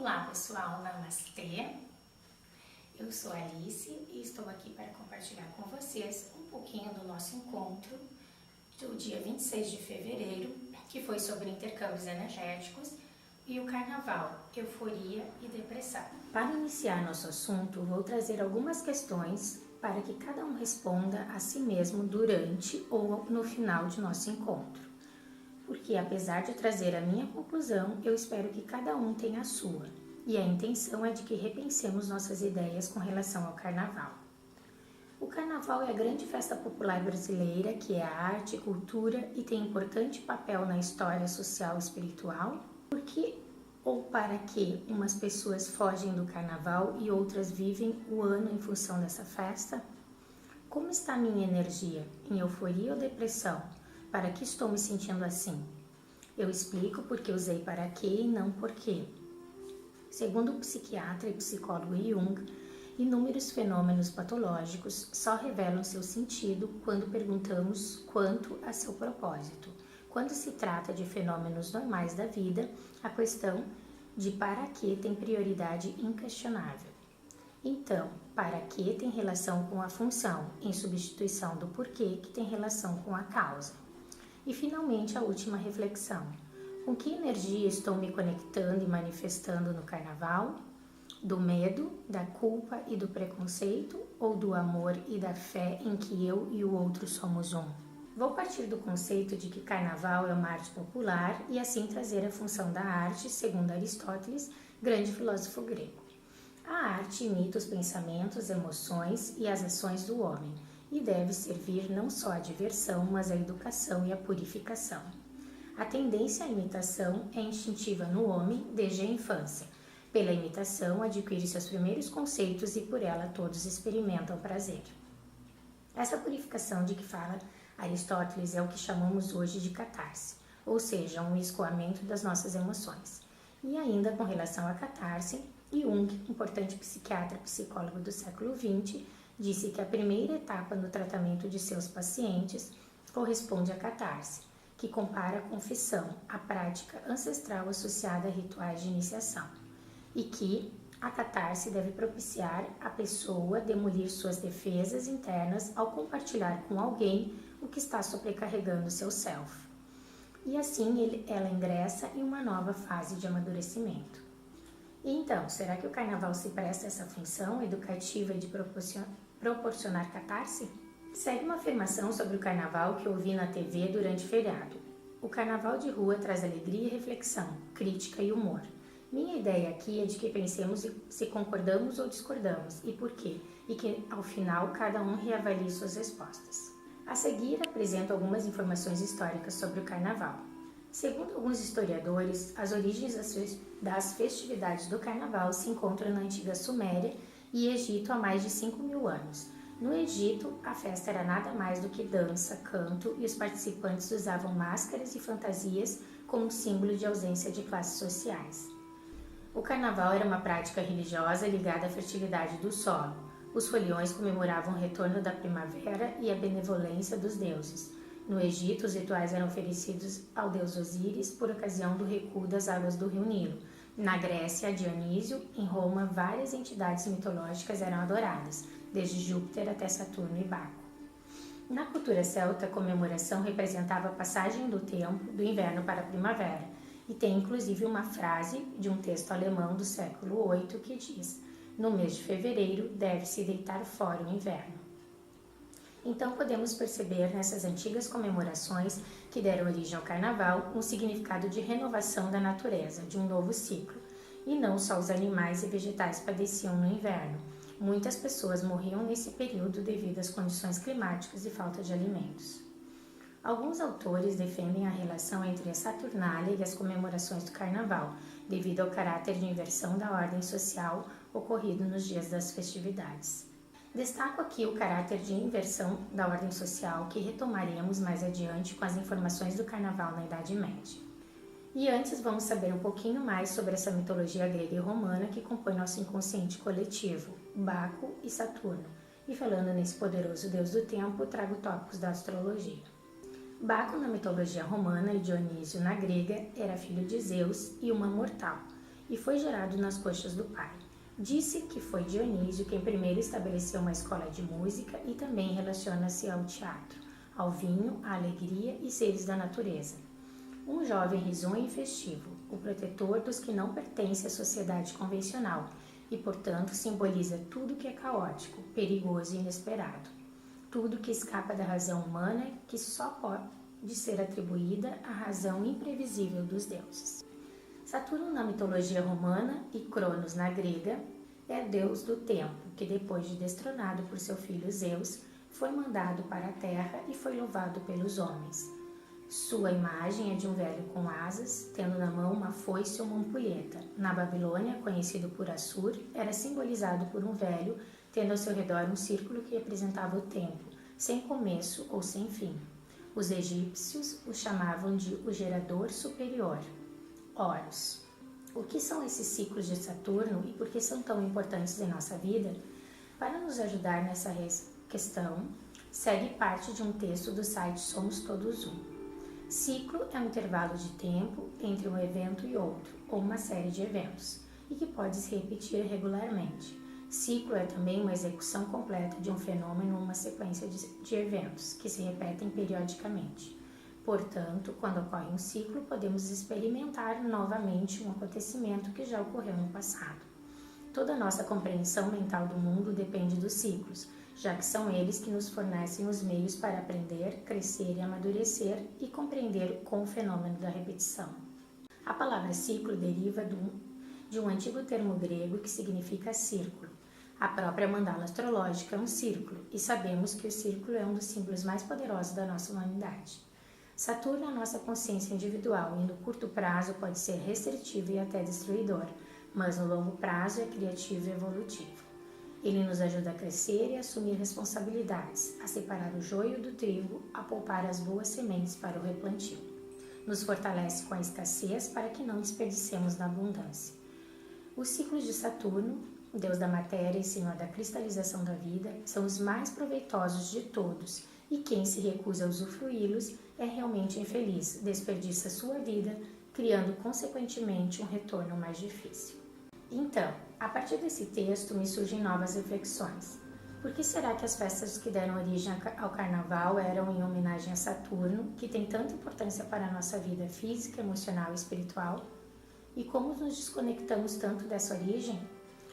Olá pessoal, Namastê! Eu sou Alice e estou aqui para compartilhar com vocês um pouquinho do nosso encontro do dia 26 de fevereiro, que foi sobre intercâmbios energéticos e o carnaval, euforia e depressão. Para iniciar nosso assunto, vou trazer algumas questões para que cada um responda a si mesmo durante ou no final de nosso encontro. Porque apesar de trazer a minha conclusão, eu espero que cada um tenha a sua, e a intenção é de que repensemos nossas ideias com relação ao carnaval. O carnaval é a grande festa popular brasileira que é arte, cultura e tem importante papel na história social e espiritual. Por que ou para que umas pessoas fogem do carnaval e outras vivem o ano em função dessa festa? Como está a minha energia? Em euforia ou depressão? Para que estou me sentindo assim? Eu explico porque usei para que e não por quê. Segundo o psiquiatra e psicólogo Jung, inúmeros fenômenos patológicos só revelam seu sentido quando perguntamos quanto a seu propósito. Quando se trata de fenômenos normais da vida, a questão de para que tem prioridade inquestionável. Então, para que tem relação com a função, em substituição do porquê, que tem relação com a causa. E finalmente a última reflexão. Com que energia estou me conectando e manifestando no carnaval? Do medo, da culpa e do preconceito ou do amor e da fé em que eu e o outro somos um? Vou partir do conceito de que carnaval é uma arte popular e assim trazer a função da arte, segundo Aristóteles, grande filósofo grego. A arte imita os pensamentos, emoções e as ações do homem e deve servir não só à diversão, mas à educação e à purificação. A tendência à imitação é instintiva no homem desde a infância. Pela imitação, adquire seus primeiros conceitos e por ela todos experimentam prazer. Essa purificação de que fala Aristóteles é o que chamamos hoje de catarse, ou seja, um escoamento das nossas emoções. E ainda com relação à catarse, Jung, importante psiquiatra e psicólogo do século XX, disse que a primeira etapa no tratamento de seus pacientes corresponde à catarse, que compara a confissão, a prática ancestral associada a rituais de iniciação, e que a catarse deve propiciar a pessoa demolir suas defesas internas ao compartilhar com alguém o que está sobrecarregando seu self. E assim ela ingressa em uma nova fase de amadurecimento. E então, será que o carnaval se presta a essa função educativa de proporcionar catarse? Segue uma afirmação sobre o carnaval que ouvi na TV durante o feriado. O carnaval de rua traz alegria e reflexão, crítica e humor. Minha ideia aqui é de que pensemos se concordamos ou discordamos e por quê, e que ao final cada um reavalie suas respostas. A seguir apresento algumas informações históricas sobre o carnaval. Segundo alguns historiadores, as origens das festividades do carnaval se encontram na antiga Suméria e Egito há mais de 5.000 anos. No Egito, a festa era nada mais do que dança, canto e os participantes usavam máscaras e fantasias como símbolo de ausência de classes sociais. O carnaval era uma prática religiosa ligada à fertilidade do solo. Os foliões comemoravam o retorno da primavera e a benevolência dos deuses. No Egito, os rituais eram oferecidos ao deus Osíris por ocasião do recuo das águas do rio Nilo. Na Grécia, a Dionísio, em Roma, várias entidades mitológicas eram adoradas, desde Júpiter até Saturno e Baco. Na cultura celta, a comemoração representava a passagem do tempo do inverno para a primavera, e tem inclusive uma frase de um texto alemão do século VIII que diz: no mês de fevereiro deve-se deitar fora o inverno. Então podemos perceber nessas antigas comemorações que deram origem ao carnaval um significado de renovação da natureza, de um novo ciclo. E não só os animais e vegetais padeciam no inverno. Muitas pessoas morriam nesse período devido às condições climáticas e falta de alimentos. Alguns autores defendem a relação entre a Saturnália e as comemorações do carnaval, devido ao caráter de inversão da ordem social ocorrido nos dias das festividades. Destaco aqui o caráter de inversão da ordem social que retomaremos mais adiante com as informações do carnaval na Idade Média. E antes vamos saber um pouquinho mais sobre essa mitologia grega e romana que compõe nosso inconsciente coletivo, Baco e Saturno. E falando nesse poderoso deus do tempo, trago tópicos da astrologia. Baco na mitologia romana e Dionísio na grega era filho de Zeus e uma mortal. e foi gerado nas coxas do pai. Disse que foi Dionísio quem primeiro estabeleceu uma escola de música e também relaciona-se ao teatro, ao vinho, à alegria e seres da natureza. Um jovem risonho e festivo, o protetor dos que não pertencem à sociedade convencional e, portanto, simboliza tudo que é caótico, perigoso e inesperado. Tudo que escapa da razão humana que só pode ser atribuída à razão imprevisível dos deuses. Saturno na mitologia romana e Cronos na grega é deus do tempo, que depois de destronado por seu filho Zeus, foi mandado para a terra e foi louvado pelos homens. Sua imagem é de um velho com asas, tendo na mão uma foice ou uma ampulheta. Na Babilônia, conhecido por Assur, era simbolizado por um velho, tendo ao seu redor um círculo que representava o tempo, sem começo ou sem fim. Os egípcios o chamavam de o gerador superior. Horus. O que são esses ciclos de Saturno e por que são tão importantes em nossa vida? Para nos ajudar nessa questão, segue parte de um texto do site Somos Todos Um. Ciclo é um intervalo de tempo entre um evento e outro, ou uma série de eventos, e que pode se repetir regularmente. Ciclo é também uma execução completa de um fenômeno ou uma sequência de eventos, que se repetem periodicamente. Portanto, quando ocorre um ciclo, podemos experimentar novamente um acontecimento que já ocorreu no passado. Toda a nossa compreensão mental do mundo depende dos ciclos, já que são eles que nos fornecem os meios para aprender, crescer e amadurecer e compreender com o fenômeno da repetição. A palavra ciclo deriva de um antigo termo grego que significa círculo. A própria mandala astrológica é um círculo, e sabemos que o círculo é um dos símbolos mais poderosos da nossa humanidade. Saturno é a nossa consciência individual e no curto prazo pode ser restritivo e até destruidor, mas no longo prazo é criativo e evolutivo. Ele nos ajuda a crescer e a assumir responsabilidades, a separar o joio do trigo, a poupar as boas sementes para o replantio. Nos fortalece com a escassez para que não desperdicemos na abundância. Os ciclos de Saturno, deus da matéria e senhor da cristalização da vida, são os mais proveitosos de todos, e quem se recusa a usufruí-los é realmente infeliz, desperdiça sua vida, criando consequentemente um retorno mais difícil. Então, a partir desse texto me surgem novas reflexões. Por que será que as festas que deram origem ao carnaval eram em homenagem a Saturno, que tem tanta importância para a nossa vida física, emocional e espiritual? E como nos desconectamos tanto dessa origem?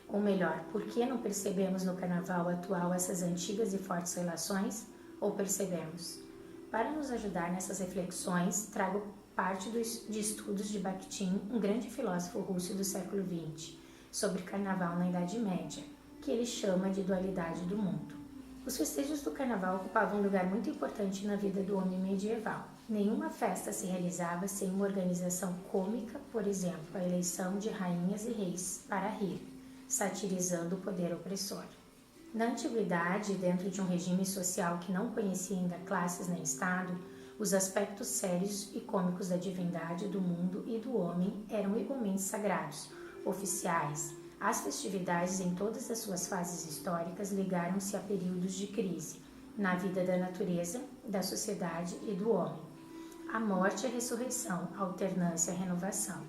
Ou melhor, por que não percebemos no carnaval atual essas antigas e fortes relações? Ou percebemos? Para nos ajudar nessas reflexões, trago parte de estudos de Bakhtin, um grande filósofo russo do século XX, sobre carnaval na Idade Média, que ele chama de dualidade do mundo. Os festejos do carnaval ocupavam um lugar muito importante na vida do homem medieval. Nenhuma festa se realizava sem uma organização cômica, por exemplo, a eleição de rainhas e reis para rir, satirizando o poder opressor. Na antiguidade, dentro de um regime social que não conhecia ainda classes nem Estado, os aspectos sérios e cômicos da divindade, do mundo e do homem eram igualmente sagrados, oficiais. As festividades em todas as suas fases históricas ligaram-se a períodos de crise, na vida da natureza, da sociedade e do homem. A morte e a ressurreição, a alternância e a renovação.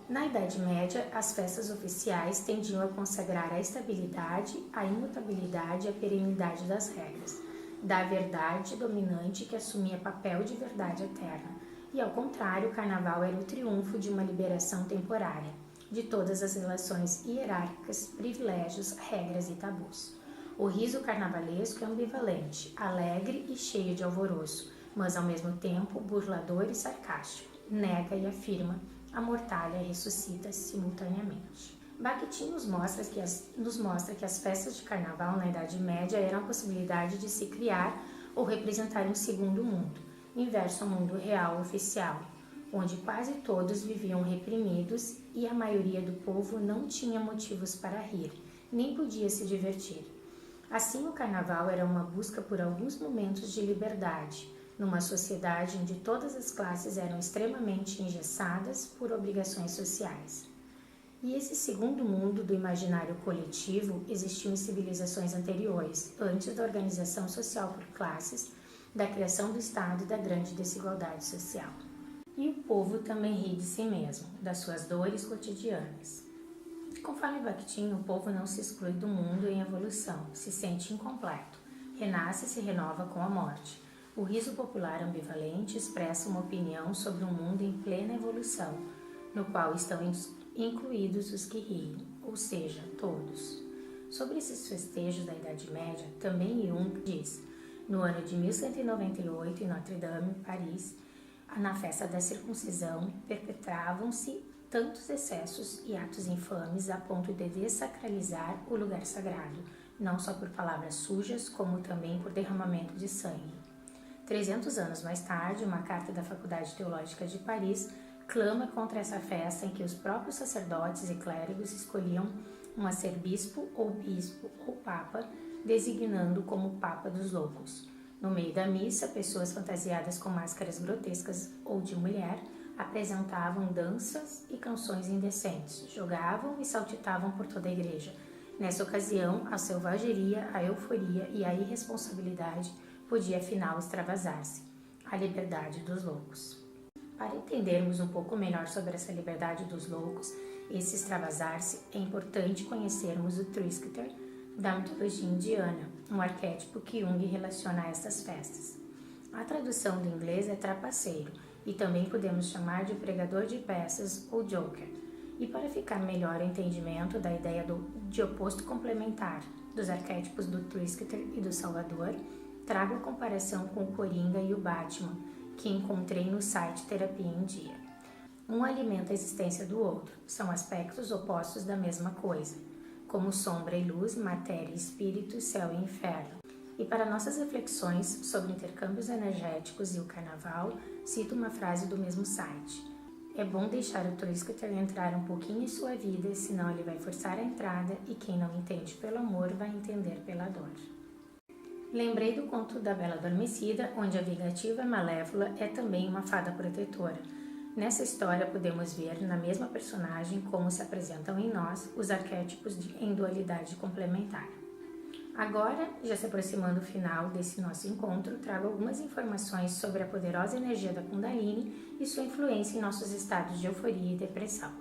Na Idade Média, as festas oficiais tendiam a consagrar a estabilidade, a imutabilidade e a perenidade das regras, da verdade dominante que assumia papel de verdade eterna, e ao contrário, o carnaval era o triunfo de uma liberação temporária, de todas as relações hierárquicas, privilégios, regras e tabus. O riso carnavalesco é ambivalente, alegre e cheio de alvoroço, mas ao mesmo tempo burlador e sarcástico, nega e afirma, amortalha e ressuscita simultaneamente. Bakhtin nos mostra que as festas de carnaval na Idade Média eram a possibilidade de se criar ou representar um segundo mundo, inverso ao mundo real oficial, onde quase todos viviam reprimidos e a maioria do povo não tinha motivos para rir, nem podia se divertir. Assim, o carnaval era uma busca por alguns momentos de liberdade, numa sociedade onde todas as classes eram extremamente engessadas por obrigações sociais. E esse segundo mundo do imaginário coletivo existiu em civilizações anteriores, antes da organização social por classes, da criação do Estado e da grande desigualdade social. E o povo também ri de si mesmo, das suas dores cotidianas. Conforme Bakhtin, o povo não se exclui do mundo em evolução, se sente incompleto, renasce e se renova com a morte. O riso popular ambivalente expressa uma opinião sobre um mundo em plena evolução, no qual estão incluídos os que riem, ou seja, todos. Sobre esses festejos da Idade Média, também Jung diz: no ano de 1198, em Notre-Dame, Paris, na festa da circuncisão, perpetravam-se tantos excessos e atos infames a ponto de desacralizar o lugar sagrado, não só por palavras sujas, como também por derramamento de sangue. 300 anos mais tarde, uma carta da Faculdade Teológica de Paris clama contra essa festa em que os próprios sacerdotes e clérigos escolhiam um arcebispo ou papa, designando como Papa dos Loucos. No meio da missa, pessoas fantasiadas com máscaras grotescas ou de mulher apresentavam danças e canções indecentes, jogavam e saltitavam por toda a igreja. Nessa ocasião, a selvageria, a euforia e a irresponsabilidade podia afinal extravasar-se, a liberdade dos loucos. Para entendermos um pouco melhor sobre essa liberdade dos loucos, esse extravasar-se, é importante conhecermos o Trickster da mitologia indiana, um arquétipo que Jung relaciona a estas festas. A tradução do inglês é trapaceiro, e também podemos chamar de pregador de peças ou joker. E para ficar melhor o entendimento da ideia de oposto complementar dos arquétipos do Trickster e do Salvador, trago a comparação com o Coringa e o Batman, que encontrei no site Terapia em Dia. Um alimenta a existência do outro, são aspectos opostos da mesma coisa, como sombra e luz, matéria e espírito, céu e inferno. E para nossas reflexões sobre intercâmbios energéticos e o carnaval, cito uma frase do mesmo site. É bom deixar o Trickster entrar um pouquinho em sua vida, senão ele vai forçar a entrada e quem não entende pelo amor vai entender pela dor. Lembrei do conto da Bela Adormecida, onde a vingativa malévola é também uma fada protetora. Nessa história podemos ver na mesma personagem como se apresentam em nós os arquétipos em dualidade complementar. Agora, já se aproximando do final desse nosso encontro, trago algumas informações sobre a poderosa energia da Kundalini e sua influência em nossos estados de euforia e depressão.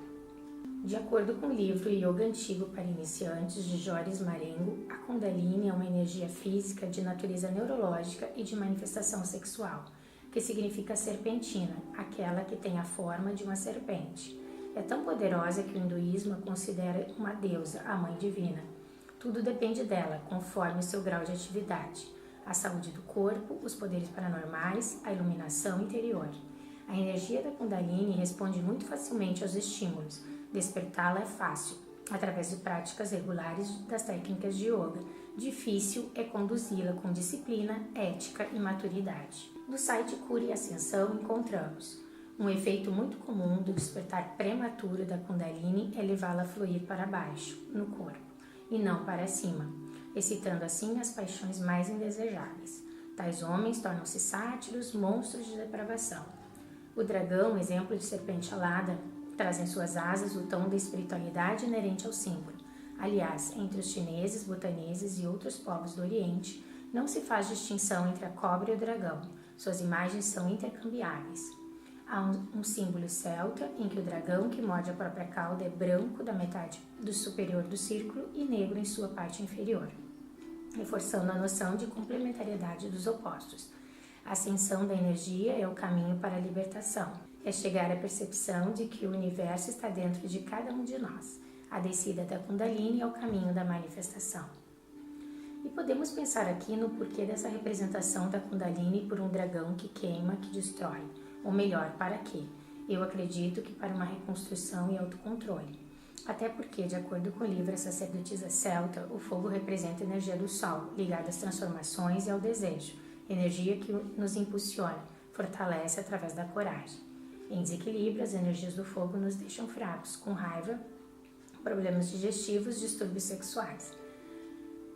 De acordo com o livro Yoga Antigo para Iniciantes, de Joris Marengo, a Kundalini é uma energia física de natureza neurológica e de manifestação sexual, que significa serpentina, aquela que tem a forma de uma serpente. É tão poderosa que o hinduísmo a considera uma deusa, a mãe divina. Tudo depende dela, conforme o seu grau de atividade. A saúde do corpo, os poderes paranormais, a iluminação interior. A energia da Kundalini responde muito facilmente aos estímulos. Despertá-la é fácil, através de práticas regulares das técnicas de yoga. Difícil é conduzi-la com disciplina, ética e maturidade. No site Cura e Ascensão encontramos: um efeito muito comum do despertar prematuro da Kundalini é levá-la a fluir para baixo, no corpo, e não para cima, excitando assim as paixões mais indesejáveis. Tais homens tornam-se sátiros, monstros de depravação. O dragão, exemplo de serpente alada, traz em suas asas o tom da espiritualidade inerente ao símbolo. Aliás, entre os chineses, butaneses e outros povos do Oriente, não se faz distinção entre a cobra e o dragão. Suas imagens são intercambiáveis. Há um símbolo celta em que o dragão que morde a própria cauda é branco da metade do superior do círculo e negro em sua parte inferior, reforçando a noção de complementariedade dos opostos. A ascensão da energia é o caminho para a libertação. É chegar à percepção de que o universo está dentro de cada um de nós. A descida da Kundalini é o caminho da manifestação. E podemos pensar aqui no porquê dessa representação da Kundalini por um dragão que queima, que destrói. Ou melhor, para quê? Eu acredito que para uma reconstrução e autocontrole. Até porque, de acordo com o livro A Sacerdotisa Celta, o fogo representa a energia do sol, ligada às transformações e ao desejo, energia que nos impulsiona, fortalece através da coragem. Em desequilíbrio, as energias do fogo nos deixam fracos, com raiva, problemas digestivos, distúrbios sexuais.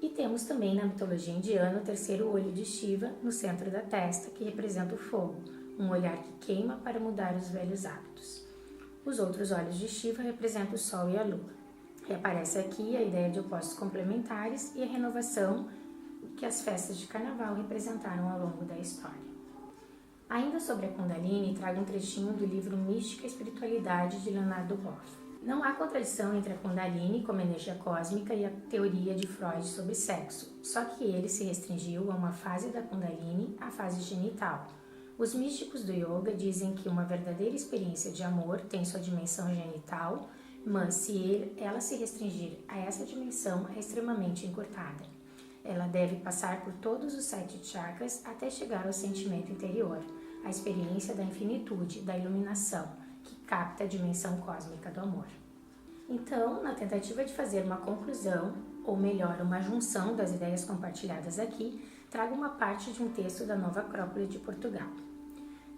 E temos também na mitologia indiana o terceiro olho de Shiva no centro da testa, que representa o fogo, um olhar que queima para mudar os velhos hábitos. Os outros olhos de Shiva representam o sol e a lua. Reaparece aqui a ideia de opostos complementares e a renovação que as festas de carnaval representaram ao longo da história. Ainda sobre a Kundalini, trago um trechinho do livro Mística e Espiritualidade de Leonardo Boff. Não há contradição entre a Kundalini como energia cósmica e a teoria de Freud sobre sexo, só que ele se restringiu a uma fase da Kundalini, a fase genital. Os místicos do yoga dizem que uma verdadeira experiência de amor tem sua dimensão genital, mas se ela se restringir a essa dimensão, é extremamente encurtada. Ela deve passar por todos os 7 chakras até chegar ao sentimento interior, a experiência da infinitude, da iluminação, que capta a dimensão cósmica do amor. Então, na tentativa de fazer uma conclusão, ou melhor, uma junção das ideias compartilhadas aqui, trago uma parte de um texto da Nova Acrópole de Portugal.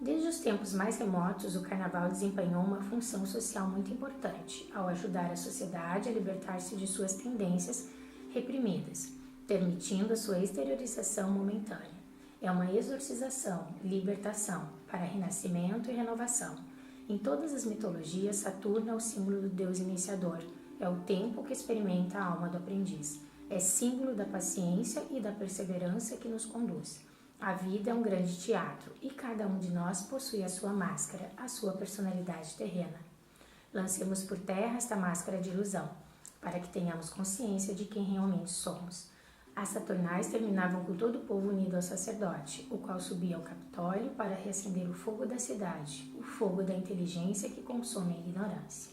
Desde os tempos mais remotos, o carnaval desempenhou uma função social muito importante, ao ajudar a sociedade a libertar-se de suas tendências reprimidas, permitindo a sua exteriorização momentânea. É uma exorcização, libertação, para renascimento e renovação. Em todas as mitologias, Saturno é o símbolo do Deus iniciador, é o tempo que experimenta a alma do aprendiz, é símbolo da paciência e da perseverança que nos conduz. A vida é um grande teatro e cada um de nós possui a sua máscara, a sua personalidade terrena. Lancemos por terra esta máscara de ilusão, para que tenhamos consciência de quem realmente somos. As Saturnais terminavam com todo o povo unido ao sacerdote, o qual subia ao Capitólio para reacender o fogo da cidade, o fogo da inteligência que consome a ignorância.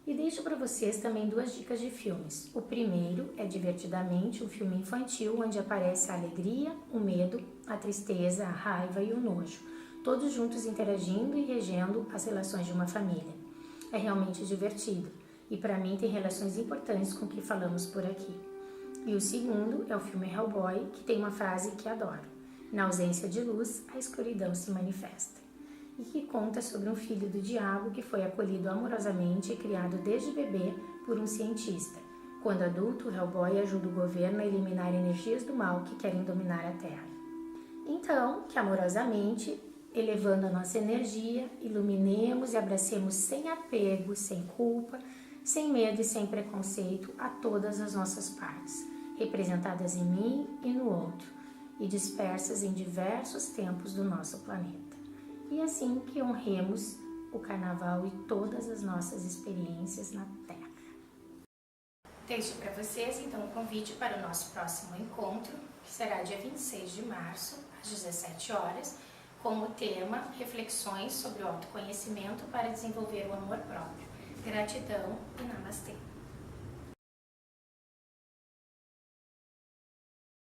E deixo para vocês também 2 dicas de filmes. O primeiro é Divertidamente, um filme infantil onde aparece a alegria, o medo, a tristeza, a raiva e o nojo, todos juntos interagindo e regendo as relações de uma família. É realmente divertido e para mim tem relações importantes com o que falamos por aqui. E o segundo é o filme Hellboy, que tem uma frase que adoro: na ausência de luz, a escuridão se manifesta. E que conta sobre um filho do diabo que foi acolhido amorosamente e criado desde bebê por um cientista. Quando adulto, Hellboy ajuda o governo a eliminar energias do mal que querem dominar a Terra. Então, que amorosamente, elevando a nossa energia, iluminemos e abracemos sem apego, sem culpa, sem medo e sem preconceito a todas as nossas partes, representadas em mim e no outro, e dispersas em diversos tempos do nosso planeta. E assim que honremos o Carnaval e todas as nossas experiências na Terra. Deixo para vocês, então, o convite para o nosso próximo encontro, que será dia 26 de março, às 17 horas, com o tema Reflexões sobre o autoconhecimento para desenvolver o amor próprio. Gratidão e Namastê!